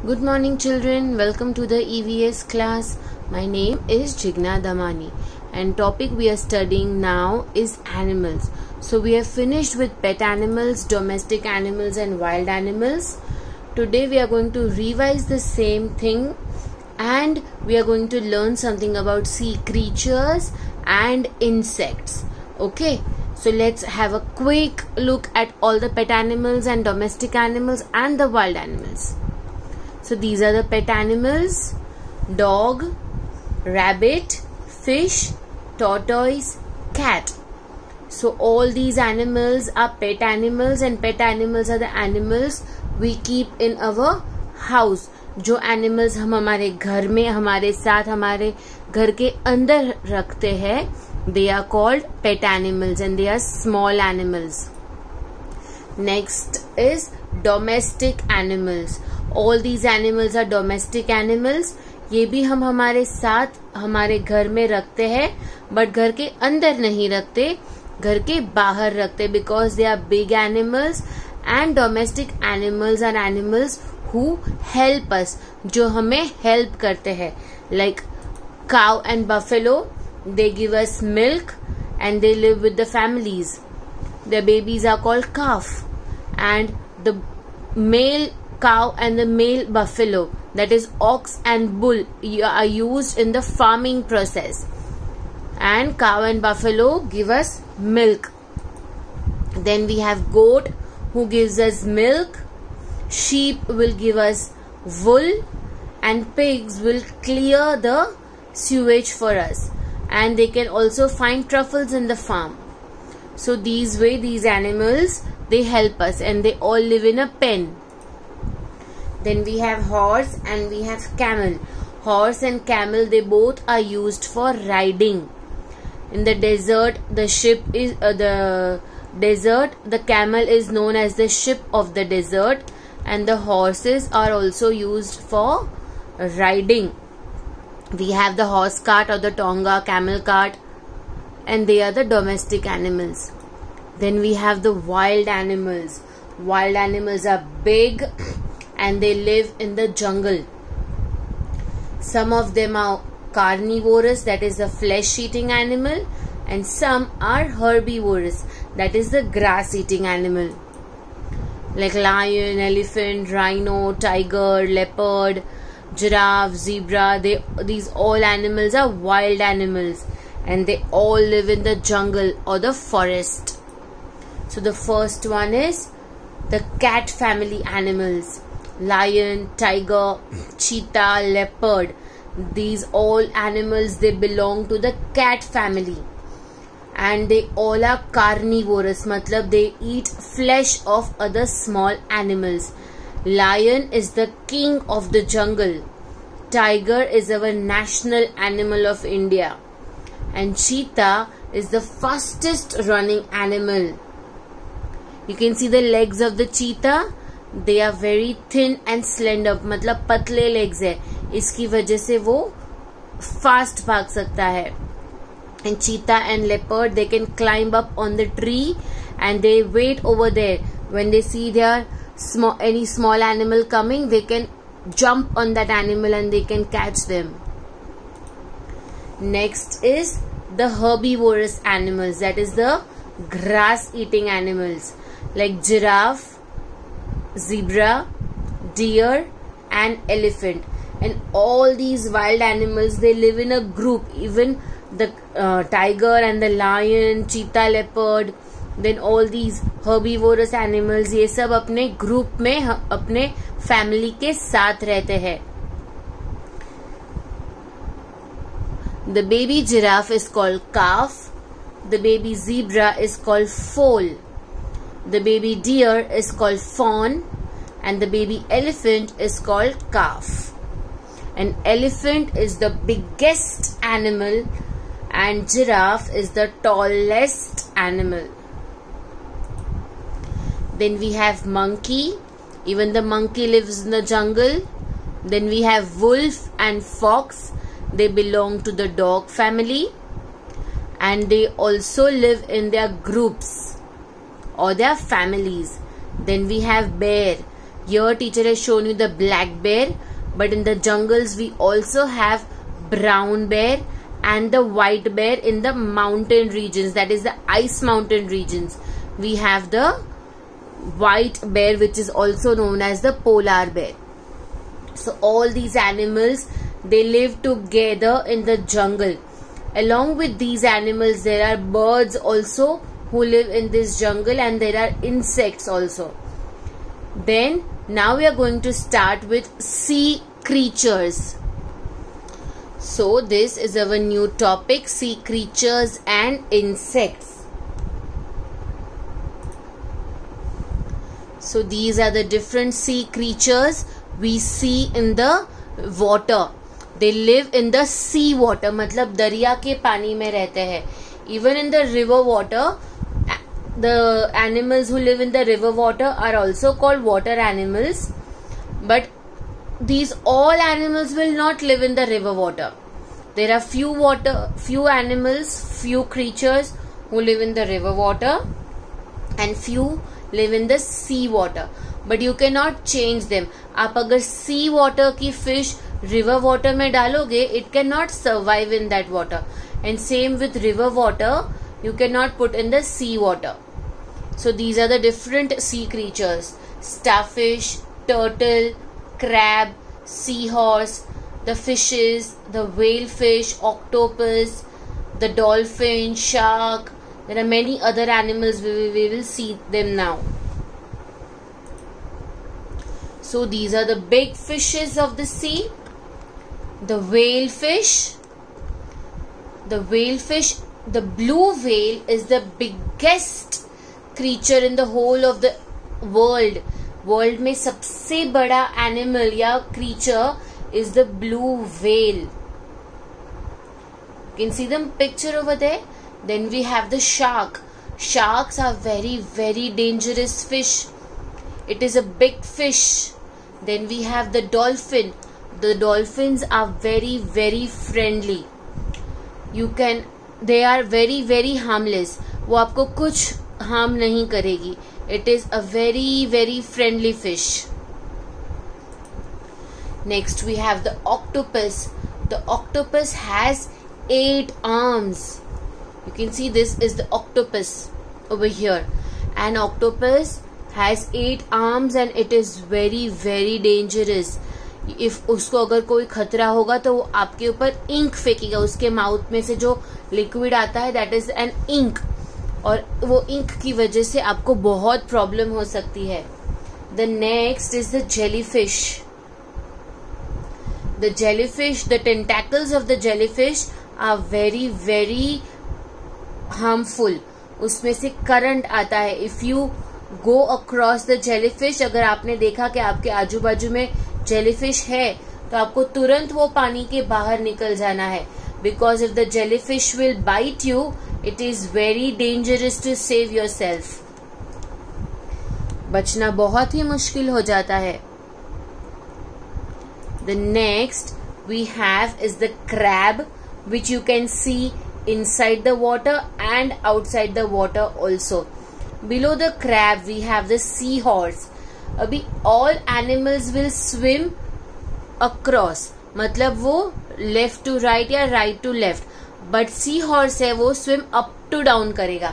Good morning children, welcome to the EVS class. My name is Jigna Damani and topic we are studying now is animals. So we have finished with pet animals, domestic animals and wild animals. Today we are going to revise the same thing and we are going to learn something about sea creatures and insects. Okay, so let's have a quick look at all the pet animals and domestic animals and the wild animals. So these are the pet animals: dog, rabbit, fish, tortoise, cat. So all these animals are pet animals and pet animals are the animals we keep in our house. जो animals हम हमारे घर में हमारे साथ हमारे घर के अंदर रखते हैं, they are called pet animals and they are small animals. Next is domestic animals. All these animals are domestic animals. ये भी हम हमारे साथ हमारे घर में रखते हैं, बट घर के अंदर नहीं रखते, घर के बाहर रखते, because they are big animals and domestic animals are animals who help us, जो हमें help करते हैं. Like cow and buffalo, they give us milk and they live with the families. Their babies are called calf, and the male cow and the male buffalo, that is ox and bull, are used in the farming process, and cow and buffalo give us milk. Then we have goat who gives us milk, sheep will give us wool, and pigs will clear the sewage for us, and they can also find truffles in the farm. So these animals, they help us and they all live in a pen. Then we have horse and we have camel. Horse and camel, they both are used for riding. In the desert, the camel is known as the ship of the desert, and the horses are also used for riding. We have the horse cart or the tonga camel cart, and they are the domestic animals. Then we have the wild animals. Wild animals are big and they live in the jungle. Some of them are carnivorous, that is the flesh-eating animal, and some are herbivorous, that is the grass-eating animal. Like lion, elephant, rhino, tiger, leopard, giraffe, zebra, these all animals are wild animals and they all live in the jungle or the forest. So the first one is the cat family animals. Lion, tiger, cheetah, leopard, these all animals, they belong to the cat family and they all are carnivorous, matlab they eat flesh of other small animals. Lion is the king of the jungle. Tiger is our national animal of India, and cheetah is the fastest running animal. You can see the legs of the cheetah. They are very thin and slender, मतलब पतले legs है, इसकी वजह से वो fast भाग सकता है. And cheetah and leopard, they can climb up on the tree and they wait over there. When they see any small animal coming, they can jump on that animal and they can catch them. Next is the herbivorous animals, that is the grass eating animals, like giraffe, zebra, deer and elephant. And all these wild animals, they live in a group. Even the tiger and the lion, cheetah, leopard, then all these herbivorous animals, ये सब अपने group में अपने family के साथ रहते हैं. The baby giraffe is called calf. The baby zebra is called foal. The baby deer is called fawn, and the baby elephant is called calf. An elephant is the biggest animal and giraffe is the tallest animal. Then we have monkey. Even the monkey lives in the jungle. Then we have wolf and fox. They belong to the dog family and they also live in their groups or their families. Then we have bear. Here teacher has shown you the black bear, but in the jungles we also have brown bear and the white bear. In the mountain regions, that is the ice mountain regions, we have the white bear, which is also known as the polar bear. So all these animals, they live together in the jungle. Along with these animals, there are birds also who live in this jungle, and there are insects also. Then now we are going to start with sea creatures. So this is our new topic, sea creatures and insects. So these are the different sea creatures we see in the water. They live in the sea water, मतलब दरिया के पानी में रहते हैं. Even in the river water, the animals who live in the river water are also called water animals. But these all animals will not live in the river water. There are few animals, few creatures who live in the river water, and few live in the sea water. But you cannot change them. आप अगर sea water की fish river water में डालोगे, it cannot survive in that water. And same with river water, you cannot put in the sea water. So these are the different sea creatures: starfish, turtle, crab, seahorse, the fishes, the whale fish, octopus, the dolphin, shark. There are many other animals, we will see them now. So these are the big fishes of the sea. The whale fish. The whale fish, the blue whale is the biggest creature in the whole of the world. World में सबसे बड़ा animal या creature is the blue whale. You can see the picture over there. Then we have the shark. Sharks are very, very dangerous fish. It is a big fish. Then we have the dolphin. The dolphins are very, very friendly. They are very, very harmless. वो आपको कुछ harm नहीं करेगी. It is a very, very friendly fish. Next we have the octopus. The octopus has 8 arms. You can see this is the octopus over here. An octopus has 8 arms and it is very, very dangerous. If उसको अगर कोई खतरा होगा तो वो आपके ऊपर ink फेंकेगा. उसके माउथ में से जो लिक्विड आता है, दैट इज एन इंक, और वो इंक की वजह से आपको बहुत प्रॉब्लम हो सकती है. The next is the jellyfish. The jellyfish, the tentacles of the jellyfish are very, very harmful. उसमें से करंट आता है. If you go across the jellyfish, अगर आपने देखा कि आपके आजू बाजू में जेलीफिश है, तो आपको तुरंत वो पानी के बाहर निकल जाना है. Because if the jellyfish will bite you, it is very dangerous to save yourself. बचना बहुत ही मुश्किल हो जाता है. The next we have is the crab, which you can see inside the water and outside the water also. Below the crab we have the seahorse. अभी all animals will swim across, मतलब वो left to right या right to left. But seahorse है, वो swim up to down करेगा.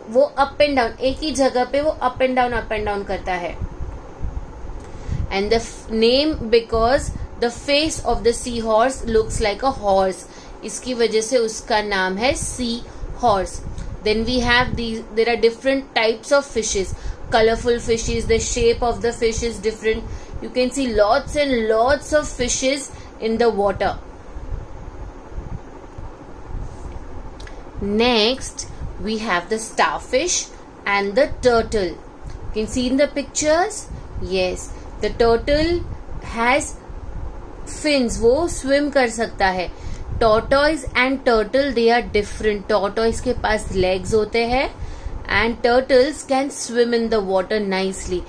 वो up and down, एक ही जगह पे वो up and down करता है. And the name because the face of the seahorse looks like a horse. इसकी वजह से उसका नाम है sea horse. Then we have there are different types of fishes, colourful fishes, the shape of the fish is different. You can see lots and lots of fishes in the water. Next we have the starfish and the turtle. You can see in the pictures. Yes, the turtle has fins, वो swim कर सकता है. Tortoise and turtle, they are different. Tortoise के पास legs होते हैं and turtles can swim in the water nicely.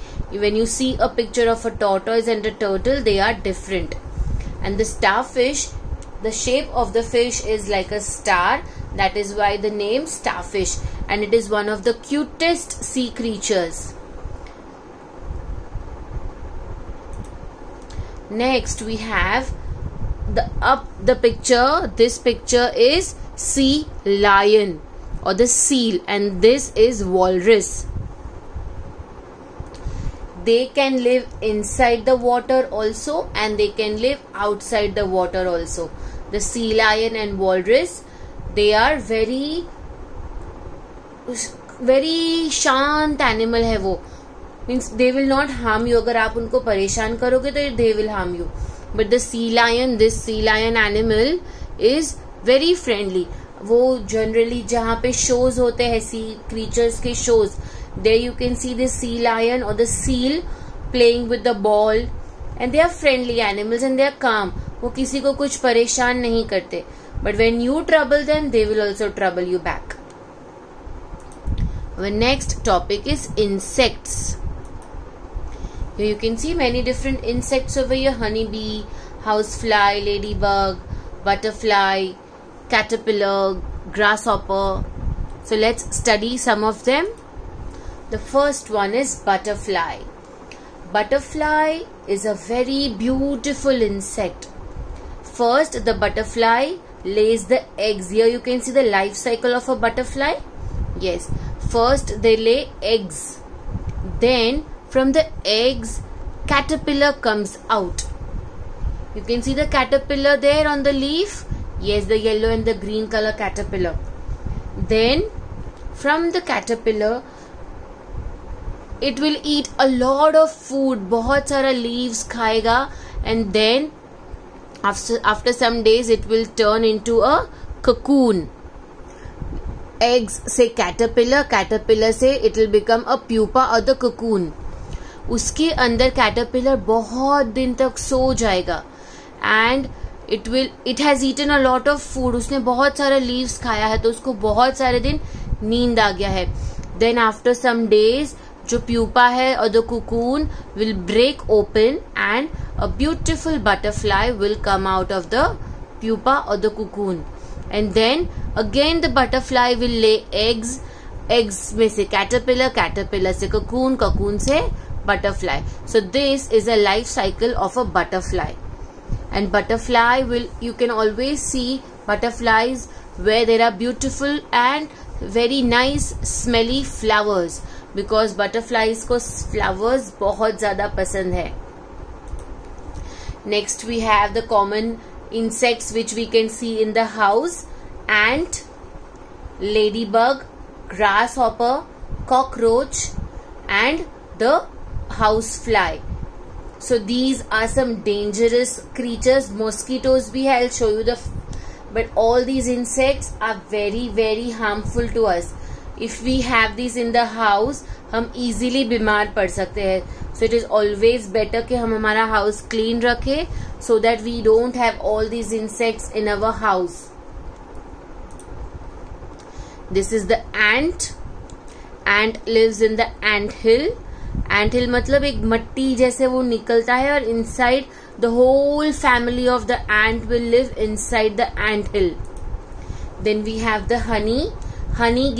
When you see a picture of a tortoise and a turtle, they are different. And the starfish, the shape of the fish is like a star. That is why the name starfish, and it is one of the cutest sea creatures. Next we have the picture. This picture is sea lion or the seal, and this is walrus. They can live inside the water also, and they can live outside the water also. The sea lion and walrus, they are very शांत animal है वो. Means they will not harm you. अगर आप उनको परेशान करोगे तो they will harm you. But the sea lion, this sea lion animal is very friendly. वो जनरली जहाँ पे शोज होते हैं, सी क्रीचर्स के shows, there you can see the sea lion or the seal playing with the ball, and they are friendly animals and they are calm. वो किसी को कुछ परेशान नहीं करते. But when you trouble them, they will also trouble you back. Our next topic is insects. Here you can see many different insects over here: honeybee, housefly, ladybug, butterfly, caterpillar, grasshopper. So let's study some of them. The first one is butterfly. Butterfly is a very beautiful insect. First, the butterfly lays the eggs. Here you can see the life cycle of a butterfly. Yes. First, they lay eggs. Then, from the eggs, caterpillar comes out. You can see the caterpillar there on the leaf. Yes, the yellow and the green color caterpillar. Then, from the caterpillar, it will eat a lot of food. बहुत सारा leaves खाएगा, and then after some days it will turn into a cocoon. Eggs से caterpillar, caterpillar से it will become a pupa or the cocoon. उसके अंदर caterpillar बहुत दिन तक सो जाएगा, and it has eaten a lot of food. उसने बहुत सारा leaves खाया है, तो उसको बहुत सारे दिन नींद आ गया है. Then after some days, जो प्यूपा है और the cocoon will break open, and a beautiful butterfly will come out of the pupa और the cocoon. And then again the butterfly will lay eggs. Eggs में से caterpillar, caterpillar से cocoon, cocoon से butterfly. So this is a life cycle of a butterfly. And butterfly will, you can always see butterflies where there are beautiful and very nice smelly flowers, because butterflies को flowers बहुत ज़्यादा पसंद है. Next we have the common insects which we can see in the house: ant, ladybug, grasshopper, cockroach, and the housefly. So these are some dangerous creatures. Mosquitoes भी है, I'll show you the. But all these insects are very harmful to us. If we have these in the house, हम easily बीमार पड़ सकते हैं. So it is always better कि हम हमारा house clean रखें, so that we don't have all these insects in our house. This is the ant. Ant lives in the ant hill. Ant hill मतलब एक मट्टी जैसे वो निकलता है, और inside the whole family of the ant will live inside the ant hill. Then we have the honey. Honeybee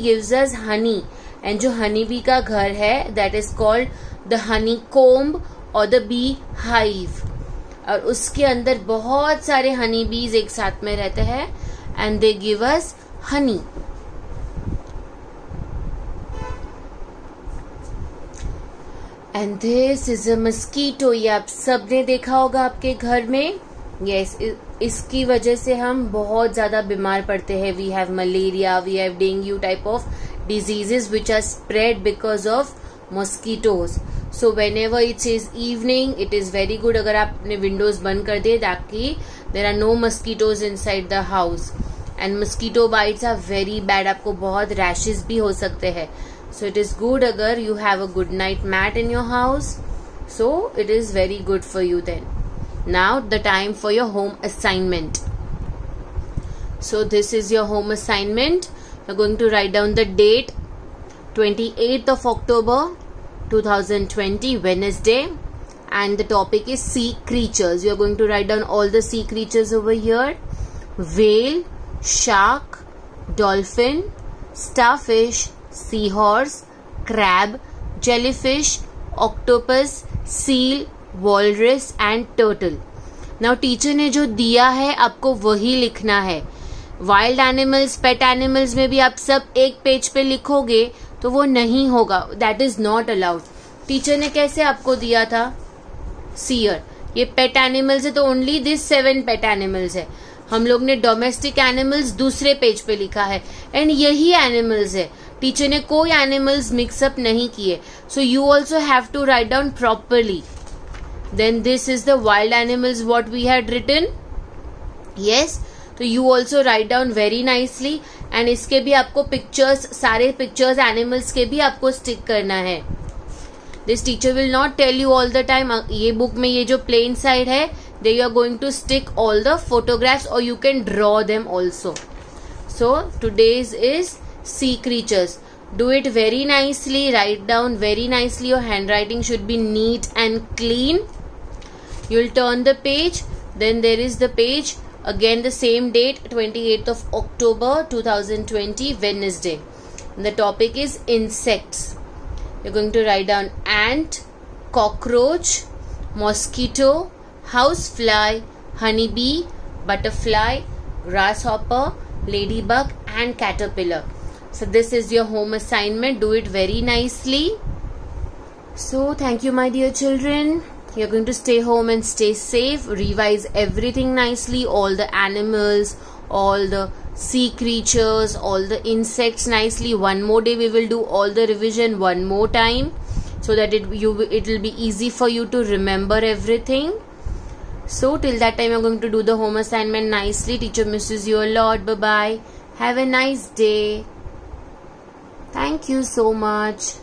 gives us honey. And जो honeybee का घर है, that is called the honeycomb or the bee hive. और उसके अंदर बहुत सारे honeybees एक साथ में रहते हैं, and they give us honey. And this is a mosquito. ये आप सबने देखा होगा आपके घर में. Yes, इसकी वजह से हम बहुत ज़्यादा बीमार पड़ते हैं. We have malaria, we have dengue type of diseases which are spread because of mosquitoes. So whenever it is evening, it is very good अगर आप अपने windows बंद कर दे, ताकि there are no mosquitoes inside the house. And mosquito bites are very bad. आपको बहुत rashes भी हो सकते हैं. So it is good agar you have a good night mat in your house. So it is very good for you then. Now the time for your home assignment. So this is your home assignment. You're going to write down the date, 28th of October 2020, Wednesday. And the topic is sea creatures. You're going to write down all the sea creatures over here: whale, shark, dolphin, starfish, seahorse, crab, jellyfish, octopus, seal, walrus and turtle. Now teacher ने जो दिया है आपको वही लिखना है. Wild animals, pet animals में भी आप सब एक पेज पे लिखोगे तो वो नहीं होगा, that is not allowed. Teacher ने कैसे आपको दिया था? सीयर. ये पेट एनिमल्स है तो ओनली दिस 7 पेट एनिमल्स है. हम लोग ने डोमेस्टिक एनिमल्स दूसरे पेज पे लिखा है एंड यही एनिमल्स है. टीचर ने कोई एनिमल्स मिक्सअप नहीं किए. So you also have to write down properly. Then this is the wild animals what we had written. Yes, तो you also write down very nicely. and इसके भी आपको pictures, सारे pictures animals के भी आपको stick करना है. This teacher will not tell you all the time. ये book में ये जो plain side है, they you are going to stick all the photographs or you can draw them also. So today's is sea creatures. Do it very nicely, write down very nicely. Your handwriting should be neat and clean. You'll turn the page, then there is the page, again the same date, 28th of October 2020, Wednesday. And the topic is insects. You're going to write down ant, cockroach, mosquito, housefly, honeybee, butterfly, grasshopper, ladybug and caterpillar. So this is your home assignment. Do it very nicely. So thank you my dear children. You're going to stay home and stay safe. Revise everything nicely. All the animals, all the sea creatures, all the insects nicely. One more day we will do all the revision one more time, so that it will be easy for you to remember everything. So till that time you're going to do the home assignment nicely. Teacher misses you a lot. Bye bye. Have a nice day. Thank you so much.